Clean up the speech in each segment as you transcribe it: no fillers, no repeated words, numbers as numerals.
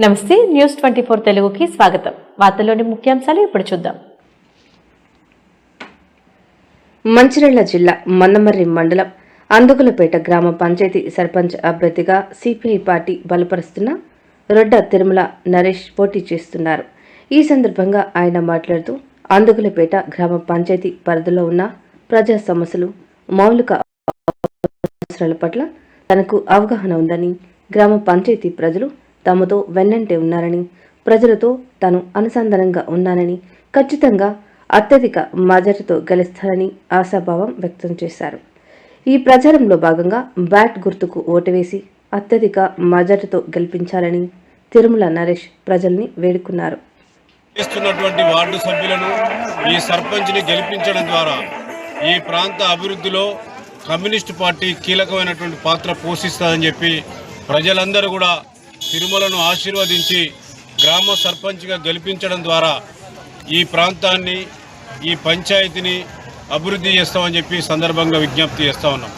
నమస్తే న్యూస్ 24 తెలుగుకి స్వాగతం. వార్తల్లోని ముఖ్యాంశాలు ఇప్పుడు చూద్దాం. మంచిర్యాల జిల్లా మందమర్రి మండలం అందుకులపేట గ్రామ పంచాయతీ సర్పంచ్ అభ్యర్థిగా సిపిఐ పార్టీ బలపరుస్తున్న రొడ్డ తిరుమల నరేష్ పోటీ చేస్తున్నారు. ఈ సందర్భంగా ఆయన మాట్లాడుతూ అందుకులపేట గ్రామ పంచాయతీ పరిధిలో ఉన్న ప్రజా సమస్యలు, మౌలిక అవసరాల పట్ల తనకు అవగాహన ఉందని, గ్రామ పంచాయతీ ప్రజలు తమతో వెన్నంటే ఉన్నారని, ప్రజలతో తాను అనుసంధానంగా ఉన్నానని, ఖచ్చితంగా అత్యధిక మెజారిటీతో గెలుస్తారని ఆశాభావం వ్యక్తం చేశారు. ఈ ప్రచారంలో భాగంగా బ్యాట్ గుర్తుకు ఓటు వేసి అత్యధిక మెజారిటీతో గెలిపించాలని తిరుమల నరేష్ ప్రజల్ని వేడుకున్నారు. వార్డు సభ్యులను ఈ సర్పంచ్ని గెలిపించడం ద్వారా ఈ ప్రాంత అభివృద్ధిలో కమ్యూనిస్టు పార్టీ కీలకమైనటువంటి పాత్ర పోషిస్తుందని చెప్పి ప్రజలందరూ కూడా తిరుమలను ఆశీర్వదించి గ్రామ సర్పంచ్గా గెలిపించడం ద్వారా ఈ ప్రాంతాన్ని, ఈ పంచాయతీని అభివృద్ధి చేస్తామని చెప్పి సందర్భంగా విజ్ఞప్తి చేస్తా ఉన్నాం.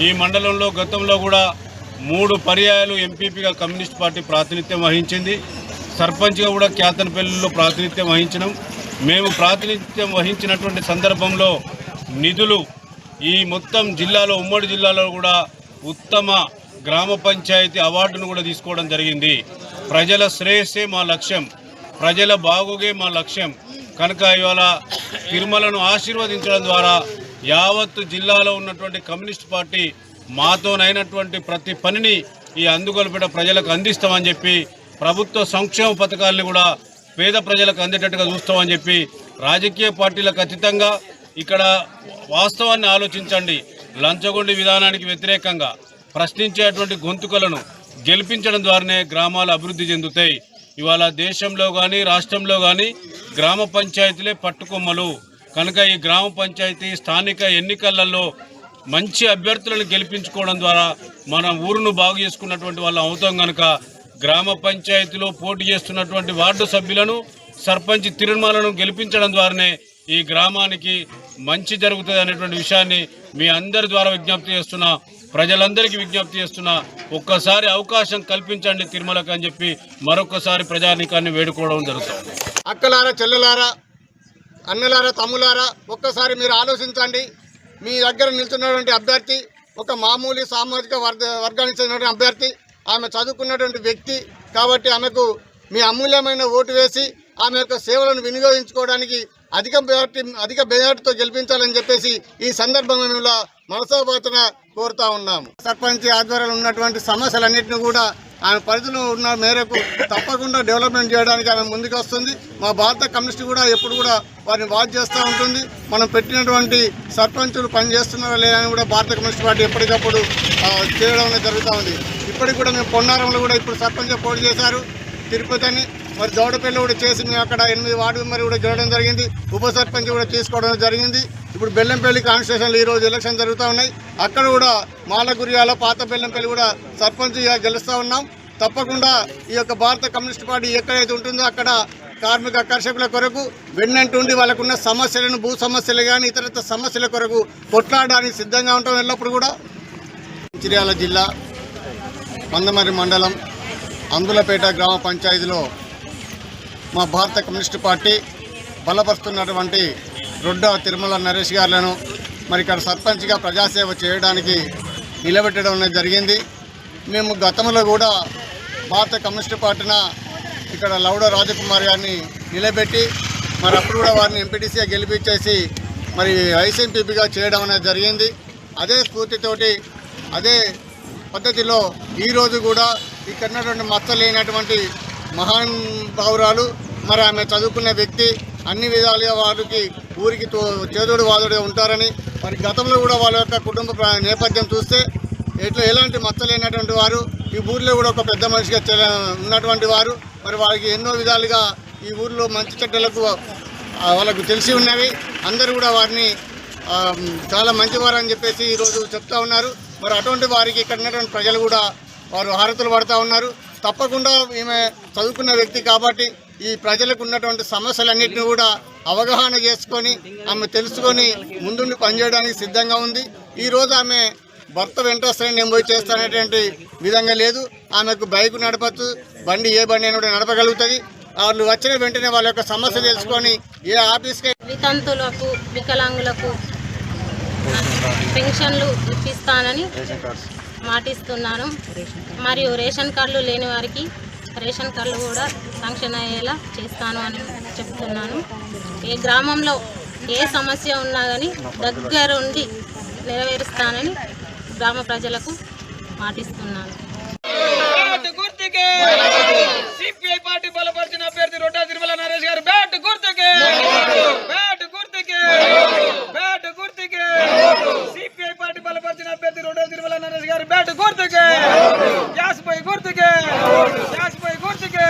ఈ మండలంలో గతంలో కూడా 3 పర్యాయాలు ఎంపీపీగా కమ్యూనిస్ట్ పార్టీ ప్రాతినిధ్యం వహించింది. సర్పంచ్గా కూడా క్యాతనపల్లిలో ప్రాతినిధ్యం వహించినాం. మేము ప్రాతినిధ్యం వహించినటువంటి సందర్భంలో నిధులు ఈ మొత్తం జిల్లాలో, ఉమ్మడి జిల్లాలో కూడా ఉత్తమ గ్రామ పంచాయతీ అవార్డును కూడా తీసుకోవడం జరిగింది. ప్రజల శ్రేయస్సే మా లక్ష్యం, ప్రజల బాగోగే మా లక్ష్యం కనుక ఇవాళ తిరుమలను ఆశీర్వదించడం ద్వారా యావత్తు జిల్లాలో ఉన్నటువంటి కమ్యూనిస్ట్ పార్టీ మాతోనైనటువంటి ప్రతి పనిని ఈ అందుకొలపేట ప్రజలకు అందిస్తామని చెప్పి, ప్రభుత్వ సంక్షేమ పథకాలను కూడా పేద ప్రజలకు అందేటట్టుగా చూస్తామని చెప్పి, రాజకీయ పార్టీలకు అతీతంగా ఇక్కడ వాస్తవాన్ని ఆలోచించండి. లంచగొండి విధానానికి వ్యతిరేకంగా ప్రశ్నించేటువంటి గొంతుకలను గెలిపించడం ద్వారానే గ్రామాలు అభివృద్ధి చెందుతాయి. ఇవాళ దేశంలో కానీ రాష్ట్రంలో కానీ గ్రామ పంచాయతీలే పట్టుకొమ్మలు కనుక ఈ గ్రామ పంచాయతీ స్థానిక ఎన్నికలలో మంచి అభ్యర్థులను గెలిపించుకోవడం ద్వారా మన ఊరును బాగు చేసుకున్నటువంటి వాళ్ళు అవుతాం. కనుక గ్రామ పంచాయతీలో పోటీ చేస్తున్నటువంటి వార్డు సభ్యులను, సర్పంచ్ తిరుమలను గెలిపించడం ద్వారానే ఈ గ్రామానికి మంచి జరుగుతుంది అనేటువంటి విషయాన్ని మీ అందరి ద్వారా విజ్ఞప్తి చేస్తున్నా, ప్రజలందరికీ విజ్ఞప్తి చేస్తున్నా. ఒక్కసారి అవకాశం కల్పించండి తిరుమలకు అని చెప్పి మరొకసారి ప్రజానీకాన్ని వేడుకోవడం జరుగుతుంది. అక్కలారా, చెల్లెలారా, అన్నలారా, తమ్ములారా, ఒక్కసారి మీరు ఆలోచించండి. మీ దగ్గర నిల్చున్నటువంటి అభ్యర్థి ఒక మామూలు సామాజిక వర్గానికి చెందినటువంటి అభ్యర్థి. ఆమె చదువుకున్నటువంటి వ్యక్తి కాబట్టి ఆమెకు మీ అమూల్యమైన ఓటు వేసి ఆమె యొక్క సేవలను వినియోగించుకోవడానికి అధిక మెజార్టీతో గెలిపించాలని చెప్పేసి ఈ సందర్భంగా మేము మనసాభాతన కోరుతా ఉన్నాము. సర్పంచ్ ఆధ్వర్యంలో ఉన్నటువంటి సమస్యలన్నింటినీ కూడా ఆమె పరిధిలో ఉన్న మేరకు తప్పకుండా డెవలప్మెంట్ చేయడానికి ఆమె ముందుకు వస్తుంది. మా భారత కమ్యూనిస్ట్ కూడా ఎప్పుడు కూడా వారిని వాచ్ చేస్తూ ఉంటుంది. మనం పెట్టినటువంటి సర్పంచులు పనిచేస్తున్నారో లేదని కూడా భారత కమ్యూనిస్ట్ పార్టీ ఎప్పటికప్పుడు చేయడం జరుగుతూ ఉంది. ఇప్పటికి కూడా మేము పొన్నారంలో కూడా ఇప్పుడు సర్పంచ్ పోటీ చేశారు, తిరుపతి అని. మరి జోడపల్లి కూడా చేసి మేము అక్కడ 8 వార్డు మెంబర్ కూడా గెలవడం జరిగింది. ఉప సర్పంచ్ కూడా తీసుకోవడం జరిగింది. ఇప్పుడు బెల్లంపల్లి కాన్స్టిట్యూషన్లో ఈరోజు ఎలక్షన్ జరుగుతూ ఉన్నాయి. అక్కడ కూడా మాలగురియాల, పాత బెల్లంపల్లి కూడా సర్పంచ్గా గెలుస్తూ ఉన్నాం. తప్పకుండా ఈ యొక్క భారత కమ్యూనిస్ట్ పార్టీ ఎక్కడైతే ఉంటుందో అక్కడ కార్మిక కర్షకుల కొరకు వెన్నంటుండి వాళ్ళకున్న సమస్యలను, భూ సమస్యలు కానీ ఇతర సమస్యల కొరకు కొట్లాడడానికి సిద్ధంగా ఉంటాం ఎల్లప్పుడు కూడా. మంచిర్యాల జిల్లా మందమర్రి మండలం అందులపేట గ్రామ పంచాయతీలో మా భారత కమ్యూనిస్టు పార్టీ బలపరుస్తున్నటువంటి రొడ్డ తిరుమల నరేష్ గారులను మరి ఇక్కడ సర్పంచ్గా ప్రజాసేవ చేయడానికి నిలబెట్టడం అనేది జరిగింది. మేము గతంలో కూడా భారత కమ్యూనిస్టు పార్టీన ఇక్కడ లౌడ రాజకుమార్ గారిని నిలబెట్టి మరి అప్పుడు కూడా వారిని ఎంపీటీసీగా గెలిపించేసి మరి ఐసీఎంపీగా చేయడం అనేది జరిగింది. అదే స్ఫూర్తితోటి, అదే పద్ధతిలో ఈరోజు కూడా ఇక్కడ ఉన్నటువంటి మచ్చలేనటువంటి మహానుభావురాలు, మరి ఆమె చదువుకున్న వ్యక్తి, అన్ని విధాలుగా వారికి ఊరికి చేదోడు వాదోడుగా ఉంటారని, మరి గతంలో కూడా వాళ్ళ యొక్క కుటుంబ నేపథ్యం చూస్తే ఎలాంటి మచ్చలేనటువంటి వారు, ఈ ఊరిలో కూడా ఒక పెద్ద మనిషిగా ఉన్నటువంటి వారు. మరి వారికి ఎన్నో విధాలుగా ఈ ఊరిలో మంచి చెడ్డలకు వాళ్ళకు తెలిసి ఉన్నవి. అందరూ కూడా వారిని చాలా మంచివారు అని చెప్పేసి ఈరోజు చెప్తా ఉన్నారు. మరి అటువంటి వారికి ఇక్కడ ఉన్నటువంటి ప్రజలు కూడా వారు హారతులు పడుతూ ఉన్నారు. తప్పకుండా ఈమె చదువుకున్న వ్యక్తి కాబట్టి ఈ ప్రజలకు ఉన్నటువంటి సమస్యలన్నింటినీ కూడా అవగాహన చేసుకొని ఆమె తెలుసుకొని ముందుండి పనిచేయడానికి సిద్ధంగా ఉంది. ఈరోజు ఆమె భర్త వెంట వస్తానే నేను పోయి చేస్తానేటువంటి విధంగా లేదు. ఆమెకు బైక్ నడపచ్చు, బండి ఏ బండి అయినా కూడా నడపగలుగుతుంది. వాళ్ళు వచ్చిన వెంటనే వాళ్ళ యొక్క సమస్య తెలుసుకొని ఏ ఆఫీస్కి వితంతులకు వికలాంగులకు పెన్షన్లు ఇప్పిస్తానని మాటిస్తున్నాను. మరియు రేషన్ కార్డులు లేని వారికి రేషన్ కార్డులు కూడా శాంక్షన్ అయ్యేలా చేస్తాను అని చెప్తున్నాను. ఏ గ్రామంలో ఏ సమస్య ఉన్నా కానీ దగ్గరుండి నెరవేరుస్తానని గ్రామ ప్రజలకు మాటిస్తున్నాను. సిపిఐ పార్టీ బలపరిచిన అభ్యర్థి రొడ్డా తిరుమల నరేష్ గారు బ్యాట్ గుర్తుకే, బ్యాట్ గుర్తుకే, బ్యాట్ గుర్తుకే. సిపిఐ పార్టీ బలపరిచిన అభ్యర్థి రొడ్డా తిరుమల నరేష్ గారు బ్యాట్ గుర్తుకే, గ్యాస్ పై గుర్తుకే, గ్యాస్ పై గుర్తుకే,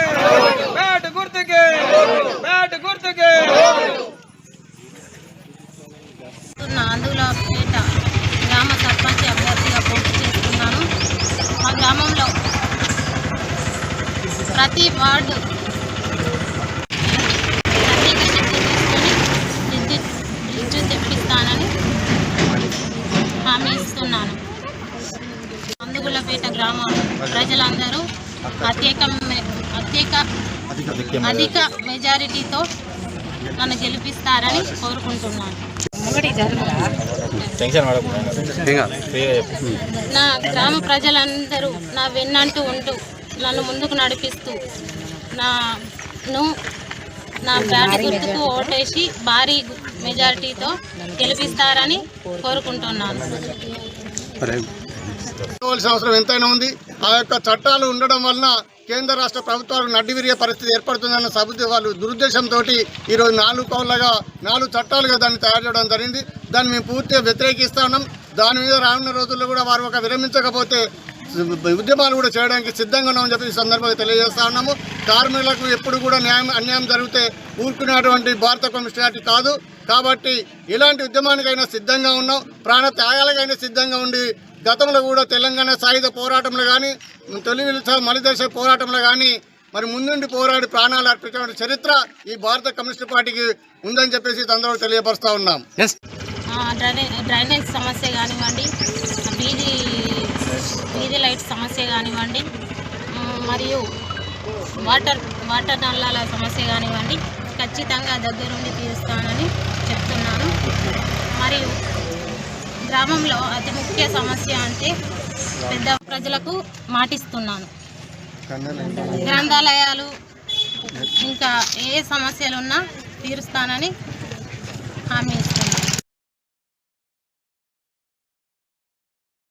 బ్యాట్ గుర్తుకే, బ్యాట్ గుర్తుకే. అందులపేట గ్రామ సర్పంచ్ అభ్యర్థిగా పోటీ చేస్తున్నాను. మా గ్రామంలో ప్రతి వార్డు విద్యుత్ తెప్పిస్తానని హామీ ఇస్తున్నాను. అందుగులపేట గ్రామ ప్రజలందరూ అధిక మెజారిటీతో నన్ను గెలిపిస్తారని కోరుకుంటున్నాను. నా గ్రామ ప్రజలందరూ నా వెన్నంటూ ఉంటూ నన్ను ముందుకు నడిపిస్తూ నా బ్యాట్ గుర్తుకు ఓటేసి భారీ మెజారిటీతో గెలిపిస్తారని కోరుకుంటున్నాను. అవసరం ఎంతైనా ఉంది. ఆ యొక్క చట్టాలు ఉండడం వలన కేంద్ర రాష్ట్ర ప్రభుత్వాలకు నడ్డివిరిగే పరిస్థితి ఏర్పడుతుందన్న వాళ్ళు దురుద్దేశంతో ఈరోజు 4 చట్టాలుగా దాన్ని తయారు చేయడం జరిగింది. దాన్ని మేము పూర్తిగా వ్యతిరేకిస్తా ఉన్నాం. దాని మీద రానున్న రోజుల్లో కూడా వారు ఒక విరమించకపోతే ఉద్యమాలు కూడా చేయడానికి సిద్ధంగా ఉన్నామని చెప్పి ఈ సందర్భంగా తెలియజేస్తా ఉన్నాము. కార్మికులకు ఎప్పుడు కూడా అన్యాయం జరిగితే ఊరుకునేటువంటి భారత కమ్యూనిస్ట్ పార్టీ కాదు. కాబట్టి ఇలాంటి ఉద్యమానికైనా సిద్ధంగా ఉన్నాం, ప్రాణ త్యాగాలకైనా సిద్ధంగా ఉండి గతంలో కూడా తెలంగాణ సాయుధ పోరాటంలో కానీ తొలి మలిదశ పోరాటంలో కానీ మరి ముందుండి పోరాడి ప్రాణాలు అర్పించిన చరిత్ర ఈ భారత కమ్యూనిస్ట్ పార్టీకి ఉందని చెప్పేసి అందరూ తెలియపరుస్తూ ఉన్నాం. డ్రైనేజ్ సమస్య కానివ్వండి, వీధి లైట్ సమస్య కానివ్వండి, మరియు వాటర్ నల్లాల సమస్య కానివ్వండి, ఖచ్చితంగా దగ్గరుండి తీరుస్తానని చెప్తున్నాను. మరియు గ్రామంలో అతి ముఖ్య సమస్య అంటే పెద్ద ప్రజలకు మాటిస్తున్నాను. గ్రంథాలయాలు ఇంకా ఏ సమస్యలు ఉన్నా తీరుస్తానని హామీ